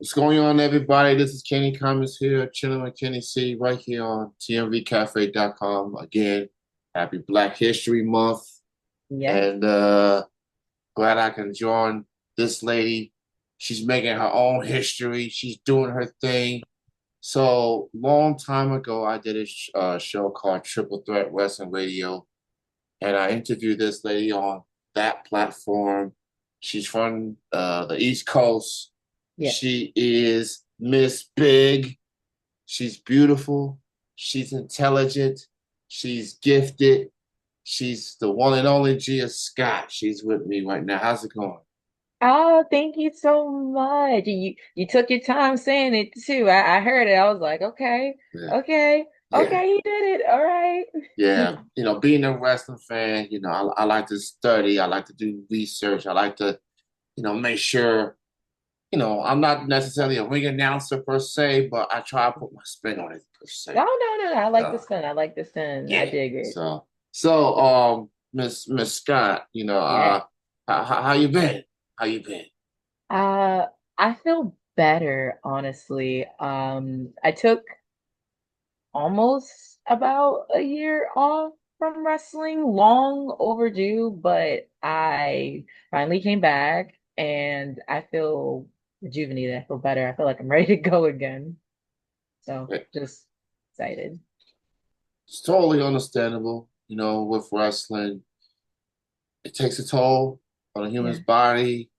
What's going on, everybody? This is Kenny Cummins here, chilling with Kenny C right here on tmvcafe.com. Again, happy Black History Month. Yes. And glad I can join this lady. She's making her own history. She's doing her thing. So, long time ago, I did a show called Triple Threat Wrestling Radio, and I interviewed this lady on that platform. She's from the East Coast. Yes. She is Miss Big. She's beautiful. She's intelligent. She's gifted. She's the one and only Gia Scott. She's with me right now. How's it going? Oh, thank you so much. You took your time saying it too. I heard it. I was like, okay, Yeah. okay, Yeah. okay, he did it. All right. Yeah. Being a wrestling fan, I like to study. I like to do research. I like to, make sure, I'm not necessarily a ring announcer per se, but I try to put my spin on it per No, se. no, no, no. I like the So, spin. I like the spin. I yeah. dig it. So, Miss Scott, Yeah. how you been? How you been? Uh, I feel better, honestly. I took almost about a year off from wrestling, long overdue, but I finally came back and I feel rejuvenated. I feel better. I feel like I'm ready to go again. So just excited. It's totally understandable. With wrestling, it takes a toll on a human's Yeah. body,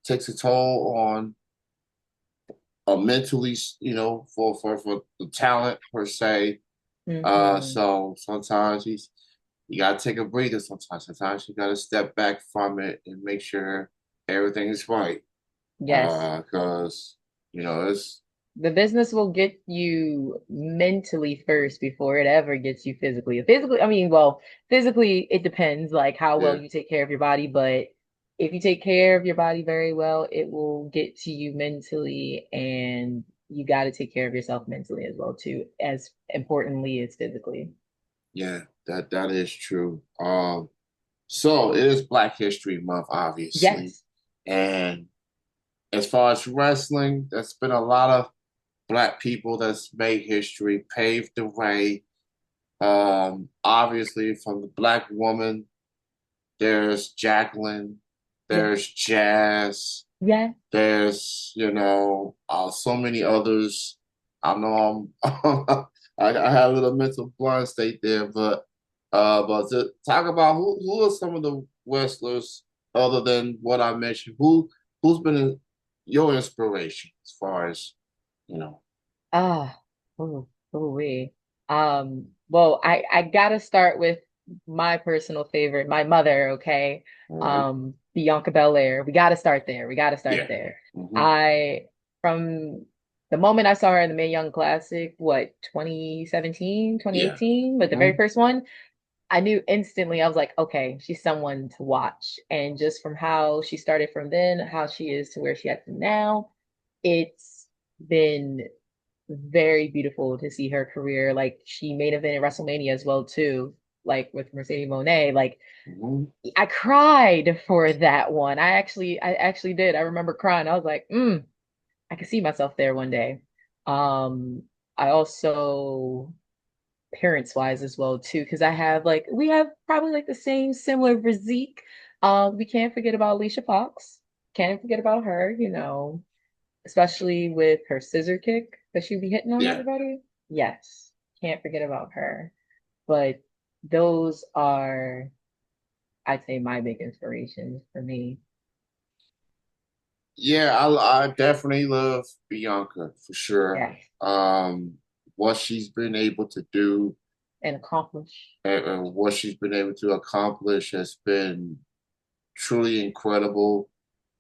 takes a toll on mentally, for the talent per se. Hmm. So sometimes you gotta take a breather. Sometimes you gotta step back from it and make sure everything is right. Yes. Because it's The business will get you mentally first before it ever gets you physically. Physically, I mean, well, physically, it depends like how well yeah, you take care of your body, but if you take care of your body very well, it will get to you mentally, and you got to take care of yourself mentally as well too, as importantly as physically. yeah, that is true. So it is Black History Month, obviously, Yes. and as far as wrestling, there's been a lot of Black people that's made history, paved the way. Obviously, from the Black woman, there's Jacqueline, Yes. there's Jazz, Yes. there's so many others. I know I had a little mental blind state there, but to talk about who are some of the wrestlers other than what I mentioned, who's been your inspiration as far as you know? Ah, we. Well, I gotta start with my personal favorite, my mother, okay? All right. Bianca Belair. We gotta start there. We gotta start Yeah. there. Hmm. I from the moment I saw her in the Mae Young Classic, what, 2017, twenty Yeah. eighteen, but the Hmm. very first one, I knew instantly, I was like, okay, she's someone to watch. And just from how she started from then, how she is to where she at to now, it's been very beautiful to see her career. Like she main evented WrestleMania as well too, like with Mercedes Moné. Like Hmm. I cried for that one. I actually did. I remember crying. I was like, I could see myself there one day. Um, I also parents wise as well too, because we have probably like the same similar physique. We can't forget about Alicia Fox. Can't forget about her, especially with her scissor kick that she'd be hitting on Yeah. everybody. Yes, can't forget about her. But those are, I'd say, my big inspirations for me. Yeah, I definitely love Bianca for sure. Yes, Um, what she's been able to do and accomplish. and what she's been able to accomplish has been truly incredible.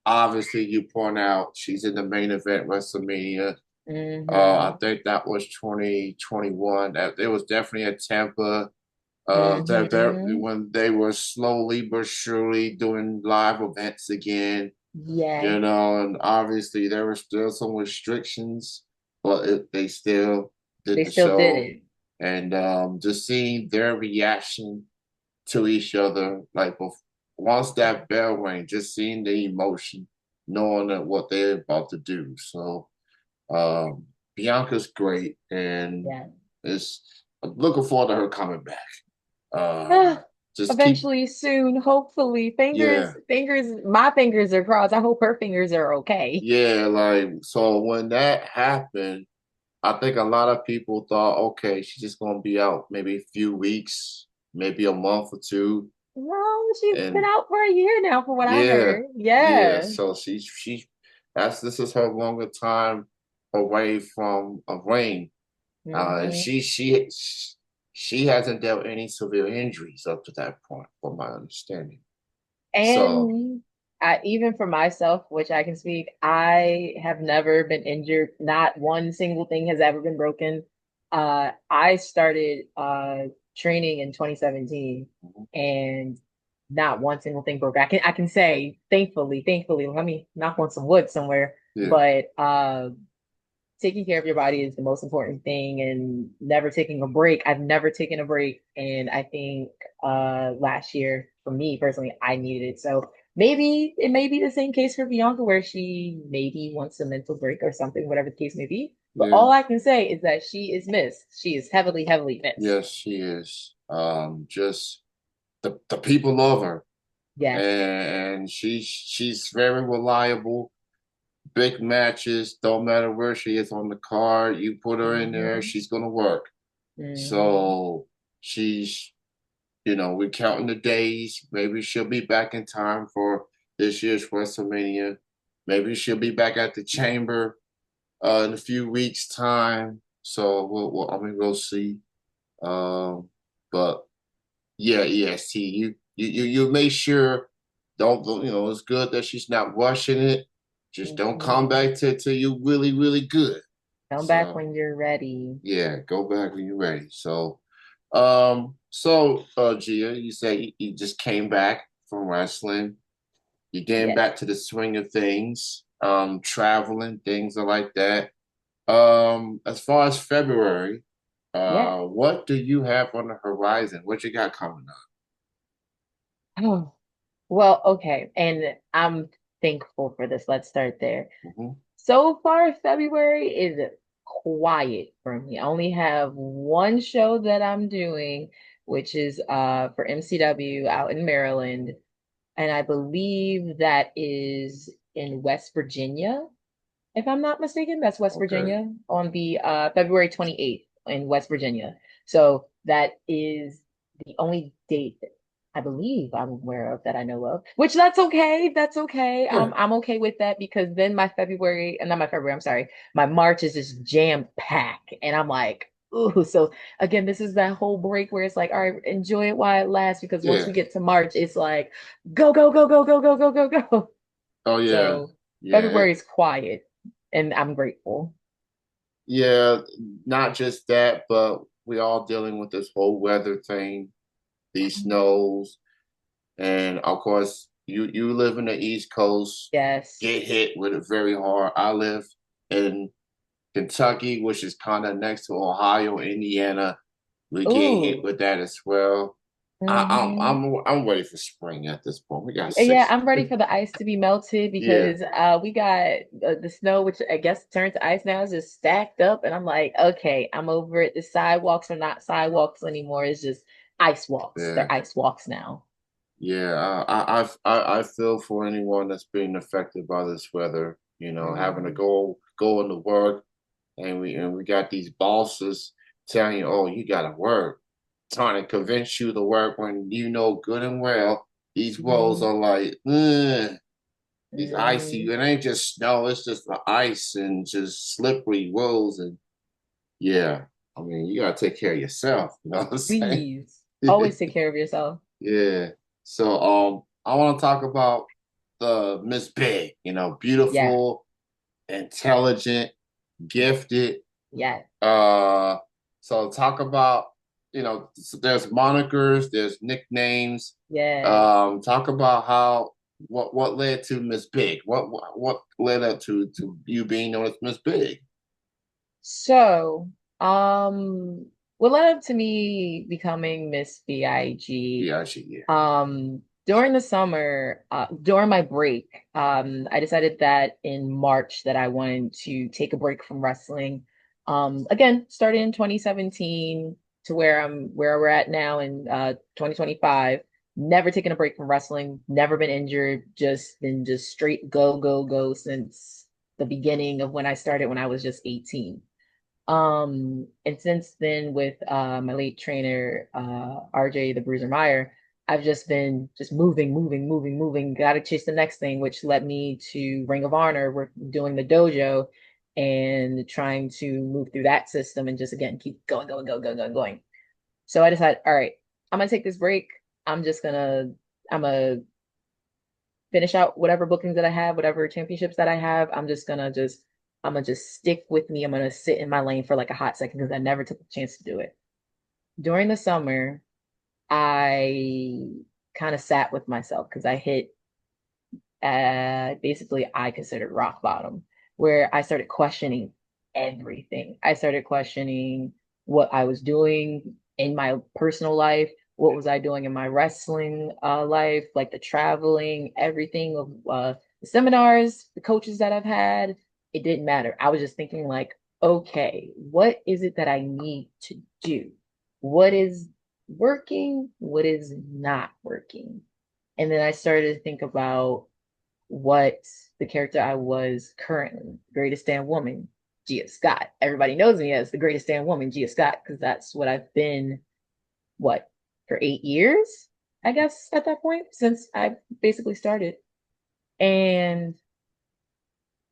Obviously, you point out she's in the main event WrestleMania. I Mm-hmm. think that was 2021. That it was definitely at Tampa. That Mm-hmm. when they were slowly but surely doing live events again. Yes, And obviously there were still some restrictions, but they still did they the still did show. it. And just seeing their reaction to each other, like once that bell rang, just seeing the emotion, knowing that what they're about to do. So, Bianca's great, and Yeah. it's I'm looking forward to her coming back. Um, Ah, just keep, eventually, soon, hopefully. yeah, My fingers are crossed. I hope her fingers are okay. yeah. Like so, when that happened, I think a lot of people thought, okay, she's just gonna be out maybe a few weeks, maybe a month or two, No, she's been and out for a year now, from what I yeah, heard. yeah. Yeah. So she that's this is her longer time away from a ring. And Hmm. she hasn't dealt any severe injuries up to that point, from my understanding. So And even for myself, which I can speak, I have never been injured. Not one single thing has ever been broken. I started training in 2017, and not one single thing broke. I can say, thankfully, let me knock on some wood somewhere. yeah, But taking care of your body is the most important thing, and never taking a break. I've never taken a break, and I think last year for me personally I needed it. So maybe it may be the same case for Bianca, where she maybe wants a mental break or something, whatever the case may be. But yeah, all I can say is that she is missed. She is heavily missed. yes, she is. Just the people love her, Yes. and she's very reliable. Big matches, don't matter where she is on the card, you put her in there, Hmm. she's gonna work. Hmm. So she's, we're counting the days. Maybe she'll be back in time for this year's WrestleMania. Maybe she'll be back at the Chamber in a few weeks' time. So I mean, we'll see. Um, but yeah, EST, you make sure don't it's good that she's not rushing it. Just don't come Hmm. back till you really really good. Come back So when you're ready. yeah, go back when you're ready. So Gia, you say you just came back from wrestling. You're getting Yes. back to the swing of things, traveling, things are like that. As far as February, Yes. what do you have on the horizon? What you got coming up? Oh, well, okay. And I'm thankful for this. Let's start there. Hmm. So far, February is quiet for me. I only have one show that I'm doing, which is for MCW out in Maryland. And I believe that is in West Virginia, if I'm not mistaken. That's West Okay. Virginia on the February 28th in West Virginia. So that is the only date that I believe I'm aware of that I know of. Which that's okay. That's okay. Yeah. I'm okay with that, because then my February, and not my February, I'm sorry, my March is just jam packed, and I'm like, ooh. So again, this is that whole break where it's like, all right, enjoy it while it lasts, because once Yeah. we get to March, it's like go go go go go go go go go. Oh yeah. So Yeah. February is quiet, and I'm grateful. Yeah. Not just that, but we all dealing with this whole weather thing, these snows, and of course you live in the East Coast, Yes. get hit with it very hard. I live in Kentucky, which is kind of next to Ohio, Indiana. We get hit Ooh. with that as well. Hmm. I'm ready for spring at this point. We got Yeah, six. I'm ready for the ice to be melted, Yeah, because we got the snow, which I guess turned to ice now, is just stacked up, and I'm like, okay, I'm over it. The sidewalks are not sidewalks anymore. It's just ice walks. yeah, They're ice walks now. yeah. I feel for anyone that's being affected by this weather. Having to Hmm. go into work, and we got these bosses telling you, oh, you got to work, trying to convince you to work when you know good and well these roads Hmm. are like, these icy. Hmm. It ain't just snow; it's just the ice and just slippery roads. And yeah, I mean, you gotta take care of yourself. You know what I'm saying? Please always take care of yourself. Yeah. So, I want to talk about the Miss Big. Yeah. Beautiful, intelligent, gifted. Yeah. Uh, so talk about, there's monikers, there's nicknames. Yes. Talk about how what led to Miss Big. What led up to you being known as Miss Big? So, what led up to me becoming Miss BIG? Yeah, she, yeah. Um, during the summer, during my break, I decided that in March that I wanted to take a break from wrestling. Again, started in 2017 to where we're at now in 2025. Never taken a break from wrestling, never been injured, just been just straight go, go, go since the beginning of when I started when I was just 18. And since then with my late trainer, RJ the Bruiser Meyer, I've just been just moving, moving, moving, moving, gotta chase the next thing, which led me to Ring of Honor. We're doing the dojo and trying to move through that system and just again keep going, going, going, going, going, going. So I decided, all right, I'm gonna take this break. I'm just gonna I'm gonna finish out whatever bookings that I have, whatever championships that I have. I'm gonna just stick with me. I'm gonna sit in my lane for like a hot second because I never took the chance to do it. During the summer, I kind of sat with myself because I hit basically I considered rock bottom, where I started questioning everything. I started questioning what I was doing in my personal life, what was I doing in my wrestling life, like the traveling, everything of the seminars, the coaches that I've had. It didn't matter. I was just thinking like, okay, what is it that I need to do? What is working? What is not working? And then I started to think about what the character I was currently, greatest damn woman, Gia Scott. Everybody knows me as the greatest damn woman, Gia Scott, because that's what I've been, what, for 8 years, I guess, at that point, since I basically started. And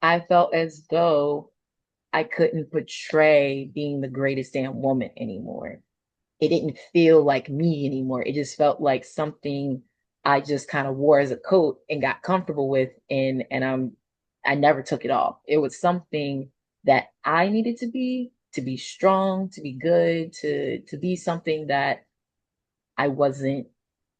I felt as though I couldn't portray being the greatest damn woman anymore. It didn't feel like me anymore. It just felt like something I just kind of wore as a coat and got comfortable with and I never took it off. It was something that I needed to be strong, to be good, to be something that I wasn't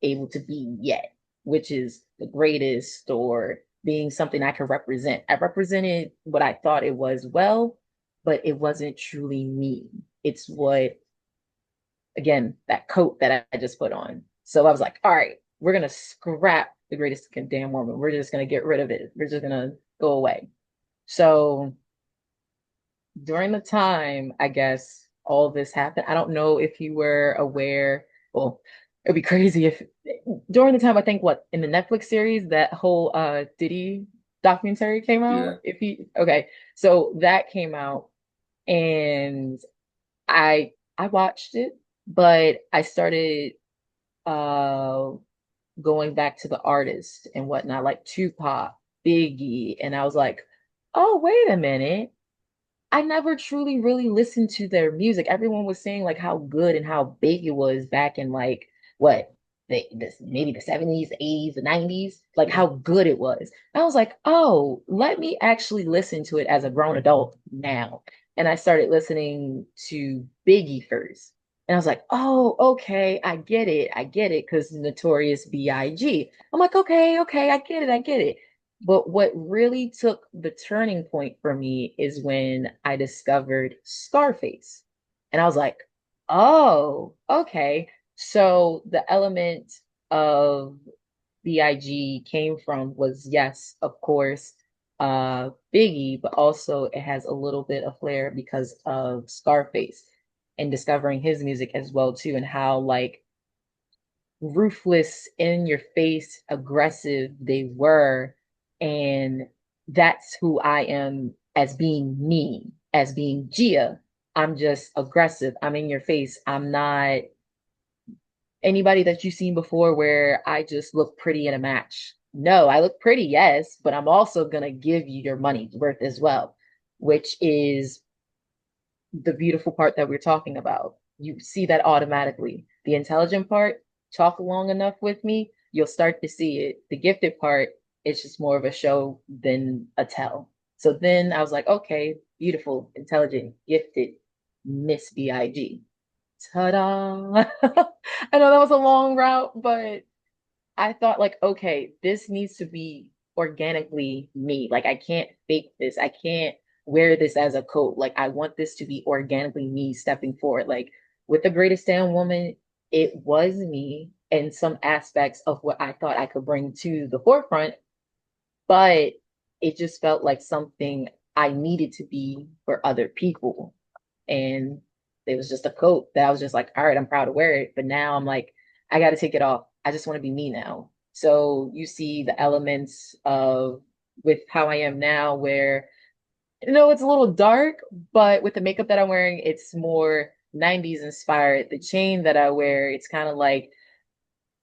able to be yet, which is the greatest or being something I could represent. I represented what I thought it was well, but it wasn't truly me. It's what again, that coat that I just put on. So I was like, all right, we're gonna scrap the greatest damn woman. We're just gonna get rid of it. We're just gonna go away. So during the time, I guess all this happened. I don't know if you were aware. Well, it'd be crazy if during the time I think what in the Netflix series that whole Diddy documentary came Yeah. out. If he okay, so that came out and I watched it, but I started uh going back to the artists and whatnot, like Tupac, Biggie, and I was like, oh, wait a minute. I never truly really listened to their music. Everyone was saying like how good and how big it was back in like what maybe the 70s, 80s, the 90s, like how good it was. I was like, oh, let me actually listen to it as a grown adult now. And I started listening to Biggie first. And I was like, oh, okay, I get it. I get it. Because Notorious B.I.G. I'm like, okay, okay, I get it. I get it. But what really took the turning point for me is when I discovered Scarface. And I was like, oh, okay. So the element of BIG came from was, yes, of course, Biggie, but also it has a little bit of flair because of Scarface and discovering his music as well too, and how like ruthless, in your face, aggressive they were. And that's who I am as being me, as being Gia. I'm just aggressive. I'm in your face. I'm not anybody that you've seen before where I just look pretty in a match. No, I look pretty, yes, but I'm also going to give you your money's worth as well, which is the beautiful part that we're talking about. You see that automatically. The intelligent part, talk long enough with me, you'll start to see it. The gifted part, it's just more of a show than a tell. So then I was like, okay, beautiful, intelligent, gifted, Miss BIG. Ta-da! I know that was a long route, but I thought like, okay, this needs to be organically me. Like I can't fake this. I can't wear this as a coat. Like I want this to be organically me stepping forward. Like with the greatest damn woman, it was me. and some aspects of what I thought I could bring to the forefront, but it just felt like something I needed to be for other people. And it was just a coat that I was just like, all right, I'm proud to wear it. But now I'm like, I got to take it off. I just want to be me now. So you see the elements of with how I am now, where it's a little dark, but with the makeup that I'm wearing, it's more 90s inspired. The chain that I wear, it's kind of like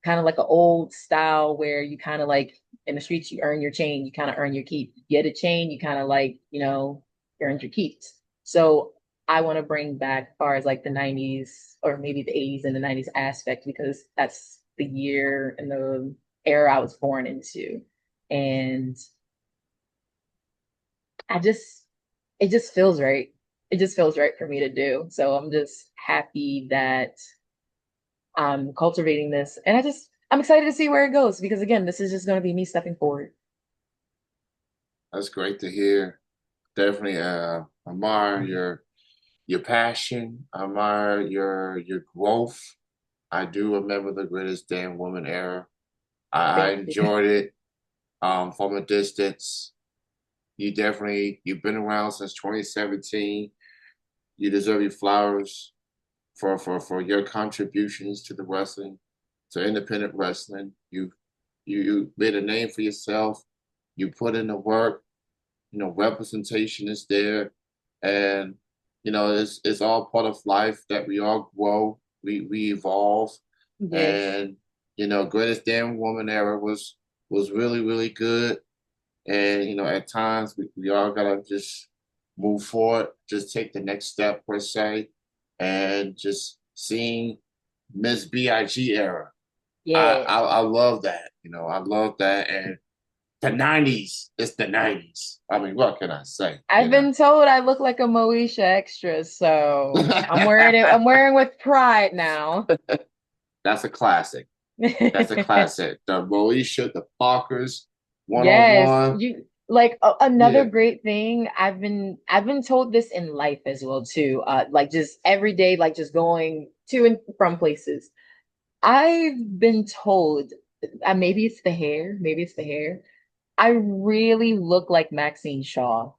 an old style where you kind of like in the streets you earn your chain, you kind of earn your keep. You get a chain, you kind of like, earn your keeps. So I want to bring back as far as like the 90s or maybe the 80s and the 90s aspect because that's the year and the era I was born into. And I just it just feels right. It just feels right for me to do. So I'm just happy that I'm cultivating this. And I'm excited to see where it goes because again, this is just going to be me stepping forward. That's great to hear. Definitely admire your passion, admire your growth. I do remember the greatest damn woman era. I Thank you. enjoyed it from a distance. You've been around since 2017. You deserve your flowers for your contributions to the wrestling, to independent wrestling. You made a name for yourself. You put in the work. Representation is there, and it's all part of life that we all grow, we evolve, Yes. and greatest damn woman era was really really good, and at times we all gotta just move forward, just take the next step per se, and just seeing Miss Big era. Yeah. I love that, I love that, and the '90s. It's the '90s. I mean, what can I say? I've been told I look like a Moesha extra, so I'm wearing it. I'm wearing with pride now. That's a classic. That's a classic. The Moesha, the Parkers, one on Yes, one. you like another Yeah. great thing. I've been told this in life as well too. Like just every day, like just going to and from places. I've been told, maybe it's the hair, maybe it's the hair. I really look like Maxine Shaw.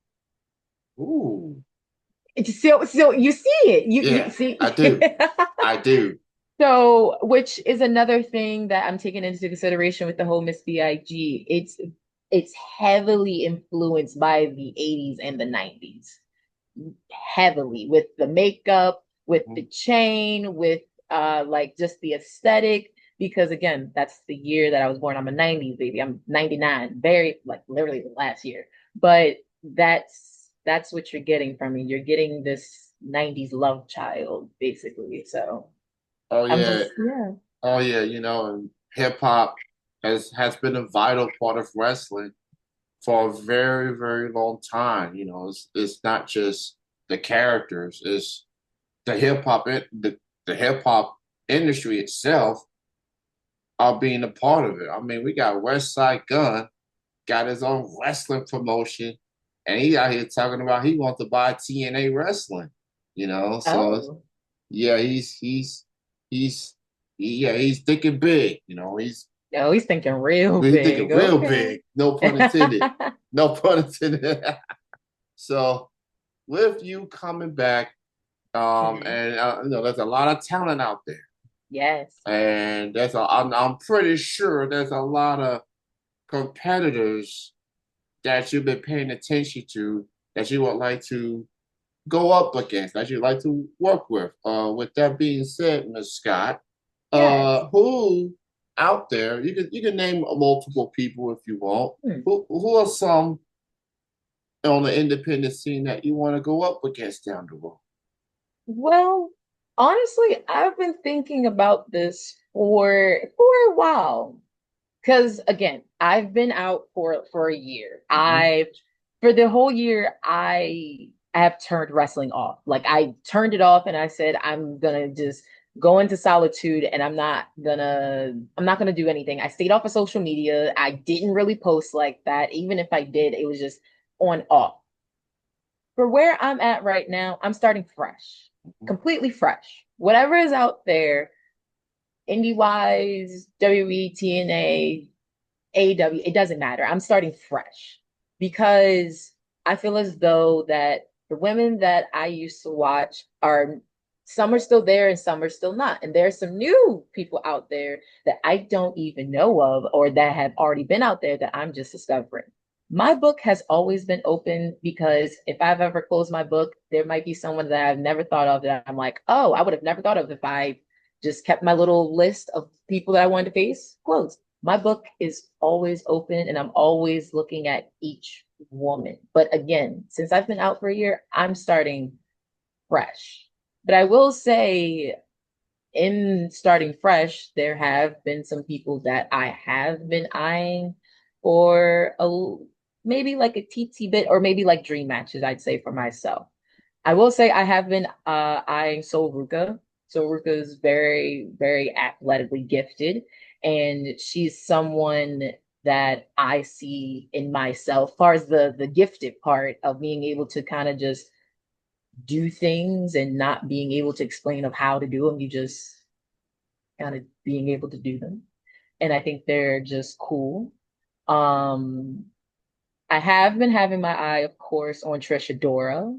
Ooh. So you see it. You Yeah, see. I do. I do. So, which is another thing that I'm taking into consideration with the whole Miss Big. It's heavily influenced by the 80s and the 90s. Heavily with the makeup, with the Mhm. chain, with like just the aesthetic. Because again, that's the year that I was born. I'm a 90s baby. I'm 99, very like literally the last year. But that's what you're getting from me. You're getting this 90s love child, basically. So Oh I'm yeah. just, yeah. Oh yeah. And hip hop has been a vital part of wrestling for a very, very long time. It's not just the characters, it's the hip hop industry itself are being a part of it. I mean, we got West Side Gun got his own wrestling promotion, and he out here talking about he wants to buy TNA wrestling. So Oh, yeah, he's yeah, he's thinking big. no, he's thinking real He's thinking big. real Okay. big. No pun intended. No pun intended. So with you coming back, Mhm. and there's a lot of talent out there, Yes. and I'm pretty sure there's a lot of competitors that you've been paying attention to that you would like to go up against, that you'd like to work with. With that being said, Miss Scott, Yes. who out there you can name multiple people if you want. Hmm. Who are some on the independent scene that you want to go up against down the road? Well, honestly, I've been thinking about this for a while. Because again, I've been out for a year. Mm-hmm. I've For the whole year, I have turned wrestling off. Like I turned it off and I said I'm gonna just go into solitude and I'm not gonna do anything. I stayed off of social media. I didn't really post like that. Even if I did, it was just on off. For where I'm at right now, I'm starting fresh, completely fresh. Whatever is out there, indie wise, WWE, TNA, AEW, it doesn't matter. I'm starting fresh because I feel as though that the women that I used to watch are some are still there and some are still not. And there's some new people out there that I don't even know of or that have already been out there that I'm just discovering. My book has always been open because if I've ever closed my book, there might be someone that I've never thought of that I'm like, oh, I would have never thought of if I just kept my little list of people that I wanted to face closed. My book is always open and I'm always looking at each woman. But again, since I've been out for a year, I'm starting fresh. But I will say, in starting fresh, there have been some people that I have been eyeing for maybe like a TT bit or maybe like dream matches, I'd say for myself. I will say I have been eyeing Sol Ruka. Sol Ruka is very, very athletically gifted, and she's someone that I see in myself, as far as the gifted part of being able to kind of just do things and not being able to explain of how to do them. You just kind of being able to do them. And I think they're just cool. Um, I have been having my eye, of course, on Trisha Dora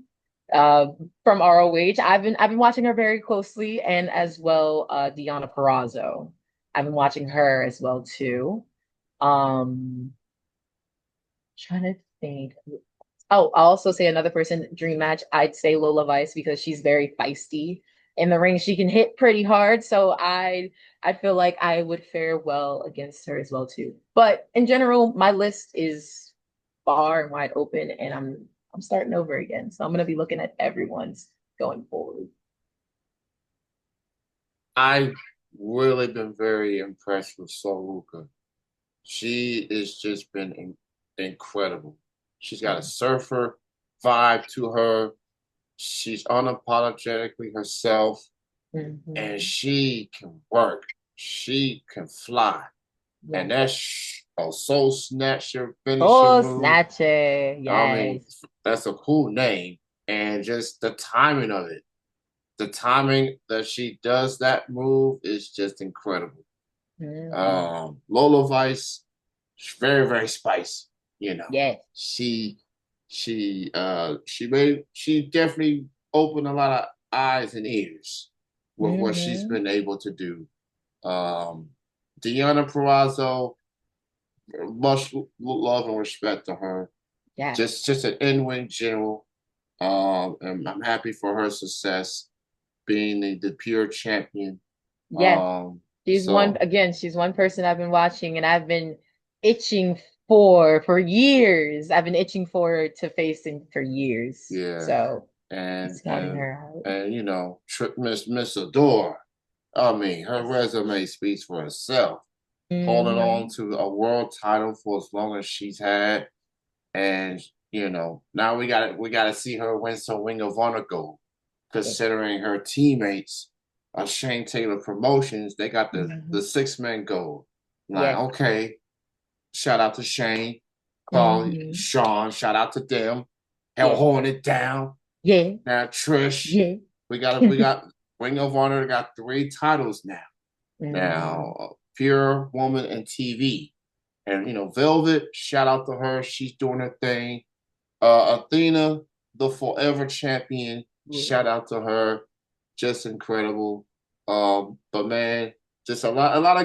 uh, from ROH. I've been watching her very closely, and as well, Deonna Purrazzo. I've been watching her as well too. Trying to think. Oh, I'll also say another person dream match. I'd say Lola Vice because she's very feisty in the ring. She can hit pretty hard, so I feel like I would fare well against her as well too. But in general, my list is far and wide open, and I'm starting over again. So I'm gonna be looking at everyone's going forward. I've really been very impressed with Soluka. She has just been incredible. She's got a surfer vibe to her. She's unapologetically herself, and Mm-hmm. she can work. She can fly. And Yes. that's a soul snatcher finisher Oh, move. Snatcher. I mean, Yes. that's a cool name. And just the timing of it. The timing that she does that move is just incredible. Mm-hmm. Lola Vice, she's very, very spicy. You know, Yes. she she definitely opened a lot of eyes and ears with what she's Mm-hmm. been able to do. Um, Deonna Purrazzo, much love and respect to her. Yes. Just an in-wing general. And I'm happy for her success being the pure champion. Yes. Um, She's one, so again, she's one person I've been watching and I've been itching for years. I've been itching for her to face him for years. yeah, So and scouting and her out. and you know, Miss Adore. I mean, her Yes. resume speaks for itself. Holding on Mm-hmm. to a world title for as long as she's had, and you know, now we got to see her win some Ring of Honor gold. Yes. Considering her teammates, Shane Taylor Promotions, they got the Mm-hmm. 6 man gold. Like, Yes. okay, shout out to Shane, Carl, Mm-hmm. Sean, shout out to them. Hell, Yes. holding it down. Yeah. Now Trish, Yeah. we got Ring of Honor got 3 titles now. Mm-hmm. Now, Pure Woman and TV. And you know, Velvet, shout out to her. She's doing her thing. Athena, the forever champion, Yeah. shout out to her. Just incredible. But man, just a lot of a lot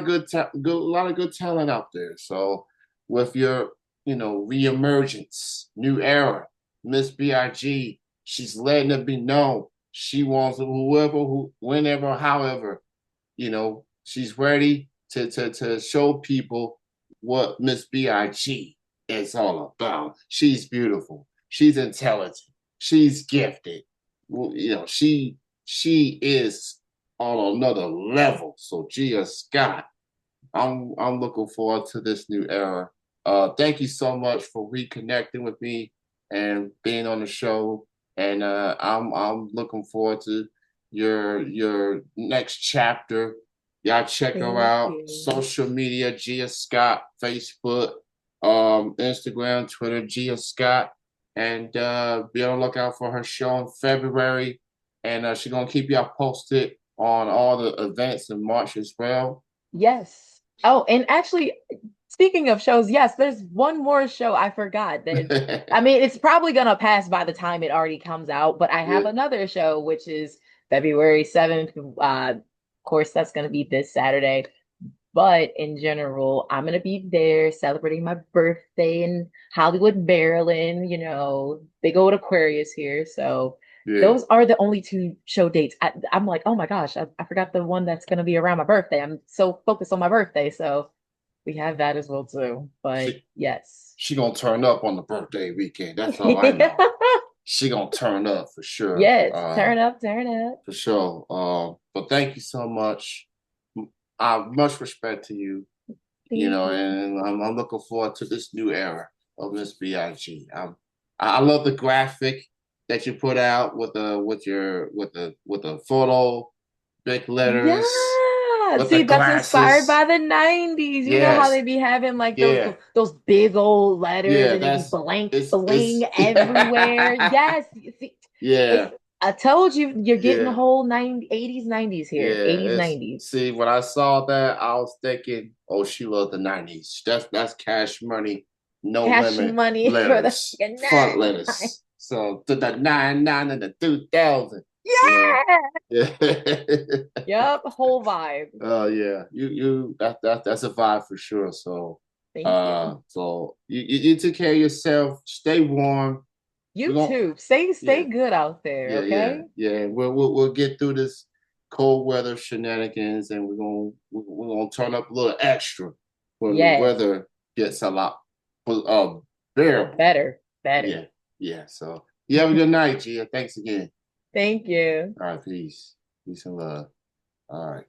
of good talent out there. So with your, you know, reemergence, new era, Miss Big, she's letting it be known. She wants whoever, whenever, however, you know, she's ready to show people what Miss Big is all about. She's beautiful. She's intelligent. She's gifted. You know, she is on another level. So Gia Scott, I'm looking forward to this new era. Thank you so much for reconnecting with me and being on the show. And I'm looking forward to your next chapter. Y'all check her Thank out. you. Social media, Gia Scott, Facebook, Instagram, Twitter, Gia Scott. And be on the lookout for her show in February. And she's gonna keep y'all posted on all the events in March as well. Yes. Oh, and actually, speaking of shows, yes, there's one more show I forgot. I mean, it's probably gonna pass by the time it already comes out, but I have Yeah, another show which is February 7th. Of course, that's gonna be this Saturday. But in general, I'm gonna be there celebrating my birthday in Hollywood, Maryland. Big old Aquarius here. So yeah. those are the only two show dates. I'm like, oh my gosh, I forgot the one that's gonna be around my birthday. I'm so focused on my birthday. So we have that as well too. But She yes. she gonna turn up on the birthday weekend. That's all I know. She gonna turn up for sure. Yes, turn up, turn up. For sure. But thank you so much. Much respect to you. Thank you. And I'm looking forward to this new era of Miss Big. I love the graphic that you put out with the photo, big letters, Yeah. with the See, that's inspired glasses. by the 90s. You know how Yes, they be having like those yeah, those big old letters yeah. and they be That's blank bling it's everywhere. Yes. You see, it's yeah, I told you you're getting the yeah. whole 90s, 80s, 90s here. Yeah, 80s, it's 90s. see when I saw that, I was thinking, oh, she loved the 90s. That's cash money, no Cash limit money for the letters, front 99. letters. So to the 99 and the 2000, you know. Yeah. Yeah. Yep, whole vibe. Oh yeah. That's a vibe for sure. So Thank you. you take care of yourself, stay warm. We're You gonna too. Stay yeah. good out there, Yeah. okay? Yeah. We'll get through this cold weather shenanigans, and we're gonna turn up a little extra when the Yes. weather gets a lot bearable. Better, better. Yeah. Yeah. So you have a good night, Gia. Thanks again. Thank you. All right. Peace. Peace and love. All right.